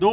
2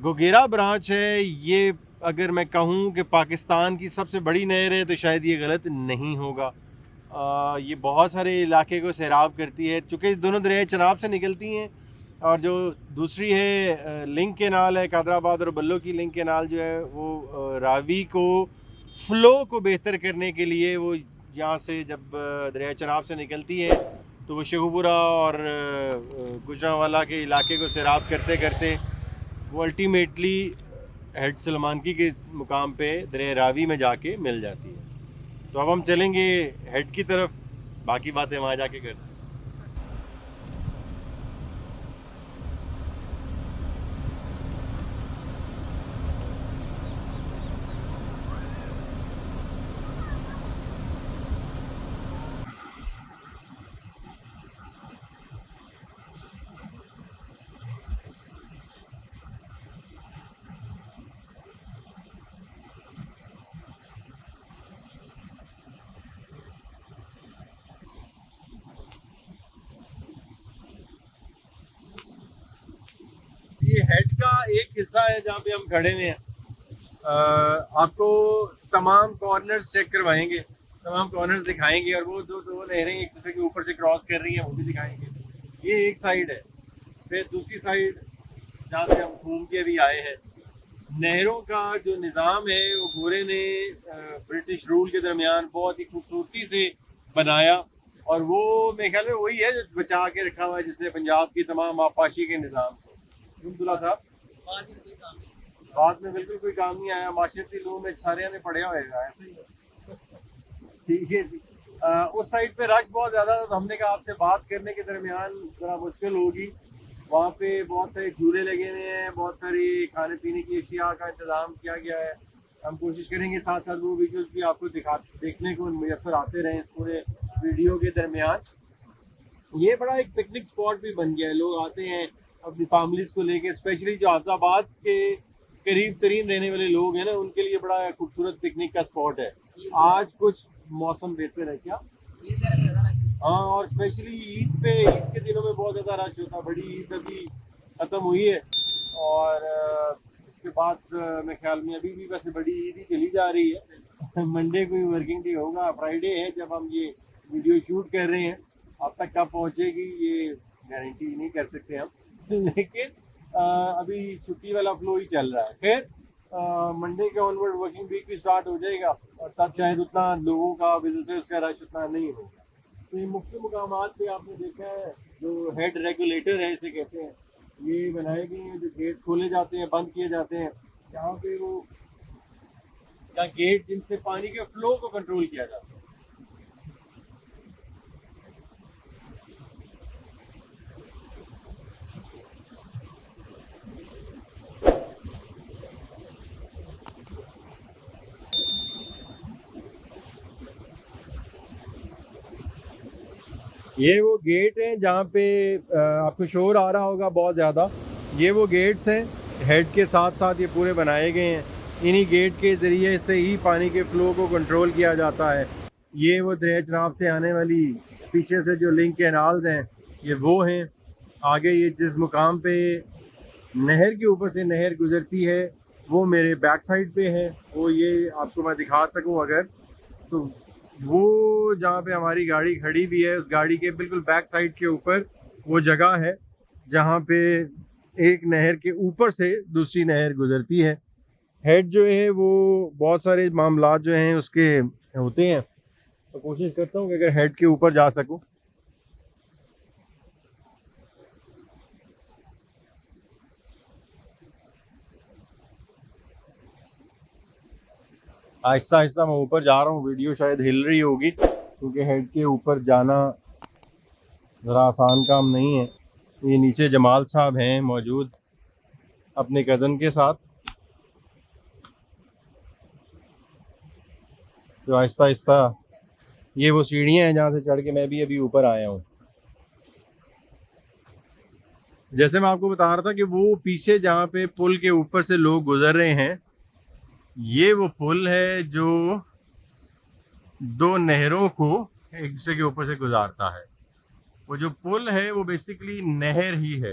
गोगेरा branch है ये, अगर मैं कहूँ कि पाकिस्तान की सबसे बड़ी नहर है तो शायद ये गलत नहीं होगा। ये बहुत सारे इलाके को सैराब करती है, चूँकि दोनों दरिया चनाब से निकलती हैं। और जो दूसरी है लिंक केनाल है, कादराबाद और बल्लो की लिंक केनाल जो है वो रावी को फ़्लो को बेहतर करने के लिए वो यहाँ से जब दरिया चनाब से निकलती है तो वो शेखुपुरा और गुजरांवाला के इलाके को सैराब करते करते वो अल्टीमेटली हेड सलमानकी के मुकाम पे दरिया रावी में जाके मिल जाती है। तो अब हम चलेंगे हेड की तरफ, बाकी बातें वहाँ जाके करते हैं। ये हेड का एक हिस्सा है जहाँ पे हम खड़े हुए हैं। आपको तमाम कॉर्नर्स चेक करवाएंगे, तमाम कॉर्नर्स दिखाएंगे, और वो जो दो नहरें एक दूसरे के ऊपर से क्रॉस कर रही हैं वो भी दिखाएंगे। ये एक साइड है, फिर दूसरी साइड जहाँ से हम घूम के भी आए हैं। नहरों का जो निज़ाम है वो गोरे ने ब्रिटिश रूल के दरमियान बहुत ही खूबसूरती से बनाया, और वो मेरे ख्याल में वही है जो बचा के रखा हुआ है जिसने पंजाब की तमाम आबपाशी के निज़ाम को। अब्दुल्ला साहब, बाद में बिल्कुल कोई काम नहीं आया, माशरती लोग में सारे ने पढ़े हुए हैं। ठीक है जी। उस साइड पे रश बहुत ज़्यादा था, तो हमने कहा आपसे बात करने के दरमियान ज़रा मुश्किल होगी। वहाँ पे बहुत सारे झूले लगे हुए हैं, बहुत सारी खाने पीने की अशिया का इंतज़ाम किया गया है। हम कोशिश करेंगे साथ साथ वो विजुअल्स भी आपको देखने को मुयसर आते रहें इस पूरे वीडियो के दरमियान। ये बड़ा एक पिकनिक स्पॉट भी बन गया है, लोग आते हैं अपनी फैमिलीज को लेके, स्पेशली जो हाफिजाबाद के करीब तरीन रहने वाले लोग हैं ना, उनके लिए बड़ा खूबसूरत पिकनिक का स्पॉट है। आज कुछ मौसम बेहतर है क्या? हाँ, और स्पेशली ईद के दिनों में बहुत ज़्यादा रश होता है। बड़ी ईद अभी ख़त्म हुई है, और उसके बाद मेरे ख्याल में अभी भी वैसे बड़ी ईद ही चली जा रही है। मंडे को ही वर्किंग डे होगा, फ्राइडे है जब हम ये वीडियो शूट कर रहे हैं। अब तक कब पहुँचेगी ये गारंटी नहीं कर सकते हम, लेकिन अभी छुट्टी वाला फ्लो ही चल रहा है। फिर मंडे के ऑनवर्ड वर्किंग वीक भी स्टार्ट हो जाएगा, और तब शायद उतना लोगों का, विजिटर्स का रश उतना नहीं होगा। तो ये मुख्य मुकामात पे आपने देखा है जो हेड रेगुलेटर है इसे कहते हैं, ये बनाए गए हैं जो गेट खोले जाते हैं, बंद किए जाते हैं, यहाँ पे वो या गेट जिनसे पानी के फ्लो को कंट्रोल किया जाता है। ये वो गेट है जहाँ पे आपको शोर आ रहा होगा बहुत ज़्यादा। ये वो गेट्स हैं हेड के साथ साथ ये पूरे बनाए गए हैं। इन्हीं गेट के ज़रिए से ही पानी के फ़्लो को कंट्रोल किया जाता है। ये वो दरिया चनाब से आने वाली पीछे से जो लिंक कैनाल्स हैं ये वो हैं। आगे ये जिस मुकाम पे नहर के ऊपर से नहर गुजरती है वो मेरे बैक साइड पे है, वो ये आपको मैं दिखा सकूँ अगर, तो वो जहाँ पे हमारी गाड़ी खड़ी भी है उस गाड़ी के बिल्कुल बैक साइड के ऊपर वो जगह है जहाँ पे एक नहर के ऊपर से दूसरी नहर गुजरती है। हेड जो है वो बहुत सारे मामलात जो हैं उसके होते हैं, तो कोशिश करता हूँ कि अगर हेड के ऊपर जा सकूँ। आहिस्ता आहिस्ता मैं ऊपर जा रहा हूँ, वीडियो शायद हिल रही होगी क्योंकि हेड के ऊपर जाना ज़रा आसान काम नहीं है। ये नीचे जमाल साहब हैं मौजूद अपने कज़न के साथ, तो आहिस्ता आहिस्ता ये वो सीढ़ियाँ हैं जहाँ से चढ़ के मैं भी अभी ऊपर आया हूँ। जैसे मैं आपको बता रहा था कि वो पीछे जहाँ पे पुल के ऊपर से लोग गुजर रहे हैं, ये वो पुल है जो दो नहरों को एक दूसरे के ऊपर से गुजारता है। वो जो पुल है वो बेसिकली नहर ही है।